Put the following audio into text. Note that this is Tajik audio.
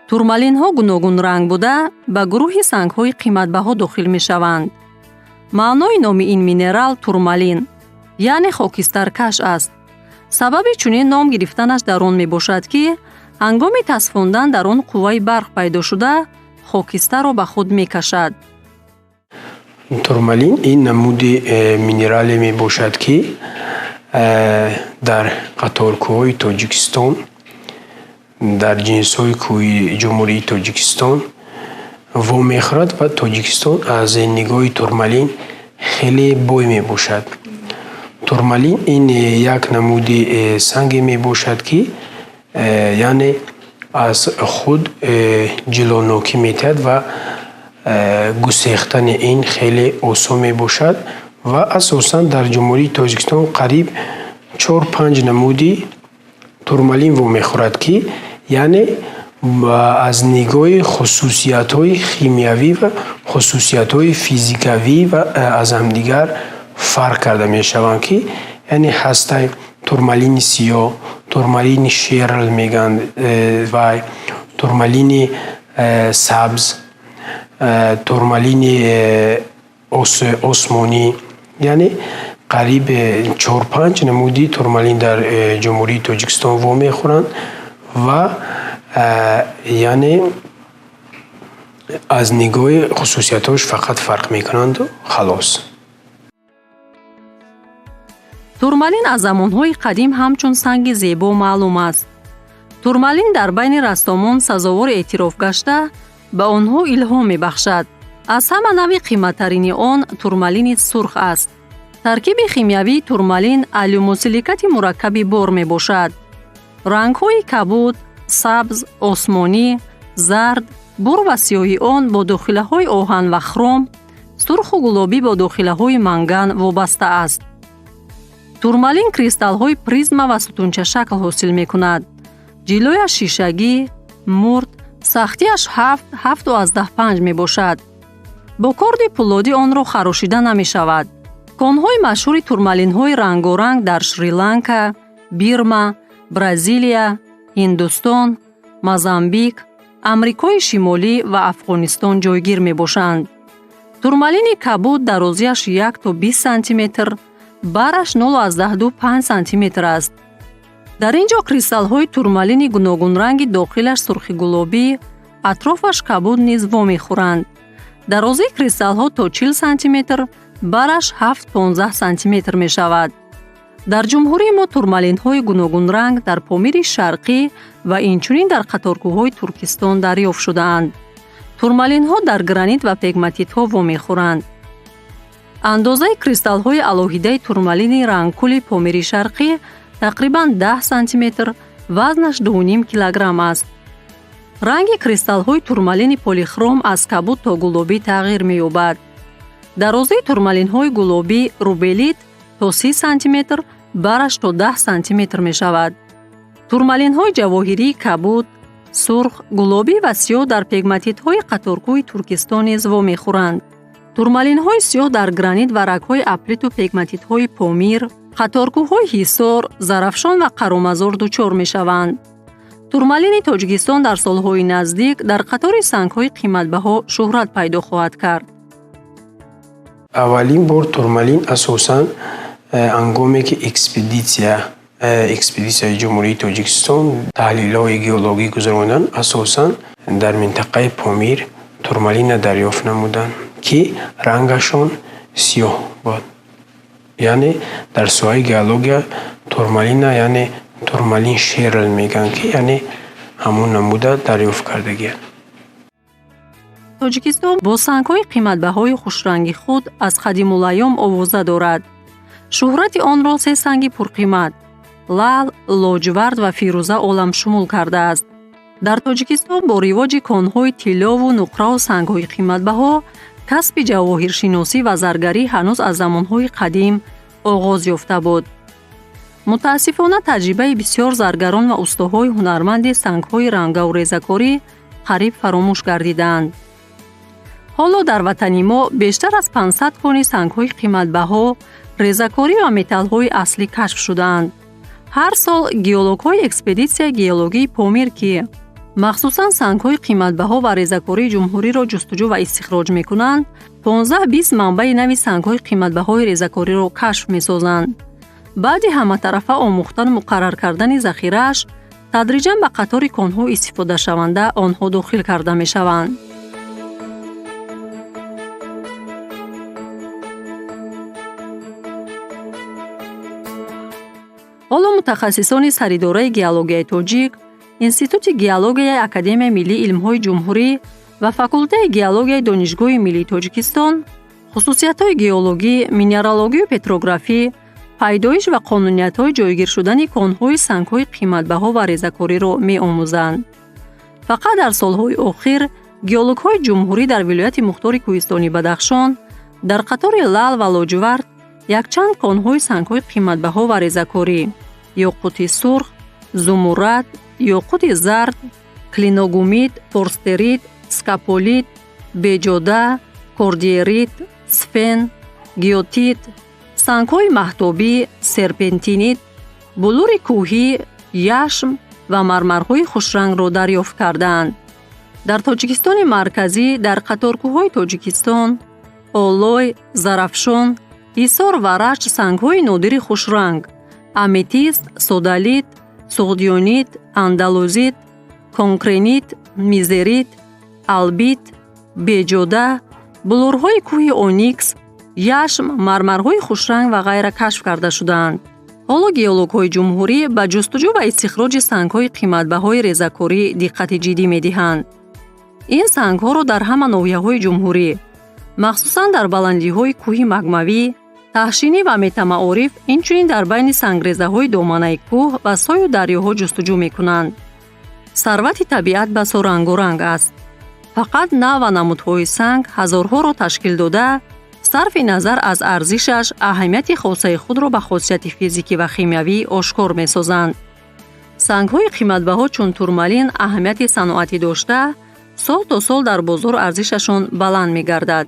турмалинҳо гуногун ранг буда ба гурӯҳи сангҳои қиматбаҳо дохил мешаванд. маънои номи ин минерал турмалин яъне хокистаркаш аст. сабаби чунин ном гирифтанаш дар он мебошад ки ҳангоми тасфондан дар он қувваи барқ пайдо шуда хокистарро ба худ мекашад. турмалин ин намуди минерале мебошад ки дар қаторкӯҳои Тоҷикистон, дар ҷинсҳои кӯҳи ҷумҳурии Тоҷикистон вомехӯрад ва Тоҷикистон аз нигоҳи турмалин хеле бой мебошад. турмалин ин як намуди санге мебошад ки яъне аз худ ҷилонокӣ метиҳад ва гусехтани ин хеле осон мебошад ва асосан дар ҷумҳурии Тоҷикистон қариб 4-5 намуди турмалин вомехӯрад ки яъне аз нигоҳи хусусиятҳои химиявӣ ва хусусиятҳои физикавӣ ва аз ҳамдигар фарқ карда мешаванд ки яъне ҳастаи турмалини сиёҳ, турмалини шерл меган ва турмалини сабз, турмалини осмонӣ, яъне қариб 4-5 намуди турмалин дар ҷумҳурии Тоҷикистон вомехӯранд ва яъне аз нигоҳи хусусиятҳош фақат фарқ мекунанду халос. турмалин аз замонҳои қадим ҳамчун санги зебо маълум аст. турмалин дар байни рассомон сазовори эътироф гашта ба онҳо илҳом мебахшад. аз ҳама нави қиматтарини он турмалини сурх аст. таркиби химиявии турмалин алюмосиликати мураккаби бор мебошад. рангҳои кабуд, сабз, осмонӣ, зард, бур ва сиёҳи он бо дохилаҳои оҳан ва хром, сурху гулобӣ бо дохилаҳои манган вобаста аст. турмалин кристаллҳои призма ва сутунчашакл ҳосил мекунад. ҷилояш шишагӣ, мурд, сахтиаш 7.5 мебошад. бо корди пулодӣ онро харошида намешавад. конҳои машҳури турмалинҳои рангоранг дар Шри-Ланка, Бирма, Бразилия, Ҳиндустон, Мозамбик, Амрикои Шимолӣ ва Афғонистон ҷойгир мебошанд. турмалини кабуд дарозияш 1 то 20 сантиметр, бараш 0.5 сантиметр аст. дар ин ҷо кристаллҳои турмалини гуногунранги дохилаш сурхи гулобӣ, атрофаш кабуд низ вомехӯранд. дарозии кристаллҳо то 40 сантиметр, бараш 7-15 сантиметр мешавад. дар ҷумҳурии мо турмалинҳои гуногунранг дар Помири Шарқӣ ва инчунин дар қаторкӯҳҳои Туркистон дарёфт шудаанд. турмалинҳо дар гранит ва пегматитҳо вомехӯранд. андозаи кристаллҳои алоҳидаи турмалини рангкули Помири Шарқӣ тақрибан 10 сантиметр, вазнаш 2.5 килограмм аст. ранги кристаллҳои турмалини полихром аз кабуд то гулобӣ тағйир меёбад. дарозии турмалинҳои гулобӣ рубелит то 30 сантиметр, бараш то 10 сантиметр мешавад. турмалинҳои ҷавоҳирии кабуд, сурх, гулобӣ ва сиёҳ дар пегматитҳои қаторкӯҳи Туркистон низ вомехӯранд. турмалинҳои сиёҳ дар гранит ва рагҳои аплиту пегматитҳои Помир, қаторкӯҳҳои Ҳисор, Зарафшон ва Қаромазор дучор мешаванд. турмалини Тоҷикистон дар солҳои наздик дар қатори сангҳои қиматбаҳо шӯҳрат пайдо хоҳад кард. аввалин бор турмалин асосан ҳангоме ки экспедитсияи ҷумҳурии Тоҷикистон таҳлилҳои геологӣ гузаронданд, асосан дар минтақаи Помир турмалина дарёфт намуданд ки рангашон сиёҳ буд. яъне дар соҳаи геология турмалина яъне турмалин шерл меган ки яъне ҳамон намуда дарёфт кардагият. тоҷикистон бо сангҳои қиматбаҳои хушранги худ аз қадимулайём овоза дорад. шӯҳрати онро се санги пурқимат лал, лоҷвард ва фирӯза оламшумул кардааст. дар Тоҷикистон бо ривоҷи конҳои тиллову нуқраву сангҳои қиматбаҳо касби ҷавоҳиршиносӣ ва заргарӣ ҳанӯз аз замонҳои қадим оғоз ёфта буд. мутаассифона таҷрибаи бисёр заргарон ва устоҳои ҳунарманди сангҳои рангаву резакорӣ қариб фаромӯш гардидаанд. ҳоло дар ватани мо бештар аз 500 кони сангҳои қиматбаҳо, резакорӣ ва металлҳои аслӣ кашф шудаанд. ҳар сол геологҳои экспедитсияи геологии Помир ки махсусан сангҳои қиматбаҳо ва резакории ҷумҳуриро ҷустуҷӯ ва истихроҷ мекунанд, 15-20 манбаи нави сангҳои қиматбаҳои резакориро кашф месозанд. баъди ҳаматарафа омӯхтан муқаррар кардани захирааш, тадриҷан ба қатори конҳои истифодашаванда онҳо дохил карда мешаванд. ҳоло мутахассисони саридораи геологияи тоҷик, Институти геологияи Академияи миллии илмҳои ҷумҳурӣ ва факултаи геологияи Донишгоҳи миллии Тоҷикистон хусусиятҳои геологӣ, минералогию, петрографӣ, пайдоиш ва қонуниятҳои ҷойгир шудани конҳои сангҳои қиматбаҳо ва резакориро меомӯзанд. фақат дар солҳои охир геологҳои ҷумҳурӣ дар вилояти Мухтори Кӯҳистони Бадахшон дар қатори лал ва лоҷвард якчанд конҳои сангҳои қиматбаҳо ва резакорӣ ёқути сурх, зумурад, ёқути зард, клиногумит, форстерит, скаполит, беҷода, кордиерит, сфен, геотит, сангҳои маҳтобӣ, серпентинит, булури кӯҳӣ, яшм ва мармарҳои хушрангро дарёфт карданд. дар Тоҷикистони марказӣ дар қаторкӯҳҳои Тоҷикистон Олой, Зарафшон, Ҳисор ва Раҷ сангҳои нодири хушранг, аметист, содалит, суғдиёнит, андалузит, конкренит, мизерит, албит, беҷода, булурҳои кӯҳи оникс, яшм, мармарҳои хушранг ва ғайра кашф карда шуданд. ҳоло геологҳои ҷумҳурӣ ба ҷустуҷӯ ва истихроҷи сангҳои қиматбаҳои резакорӣ диққати ҷиддӣ медиҳанд. ин сангҳоро дар ҳама ноҳияҳои ҷумҳурӣ, махсусан дар баландиҳои кӯҳи магмавӣ, таҳшинӣ ва метамаориф, инчунин дар байни сангрезаҳои доманаи кӯҳ ва сою дарёҳо ҷустуҷӯ мекунанд. сарвати табиат басо рангоранг аст. фақат нав ва намудҳои санг ҳазорҳоро ташкил дода, сарфи назар аз арзишаш, аҳамияти хосаи худро ба хосияти физикӣ ва химиявӣ ошкор месозанд. сангҳои қиматбаҳо чун турмалин аҳамияти саноатӣ дошта, сол то сол дар бозор арзишашон баланд мегардад.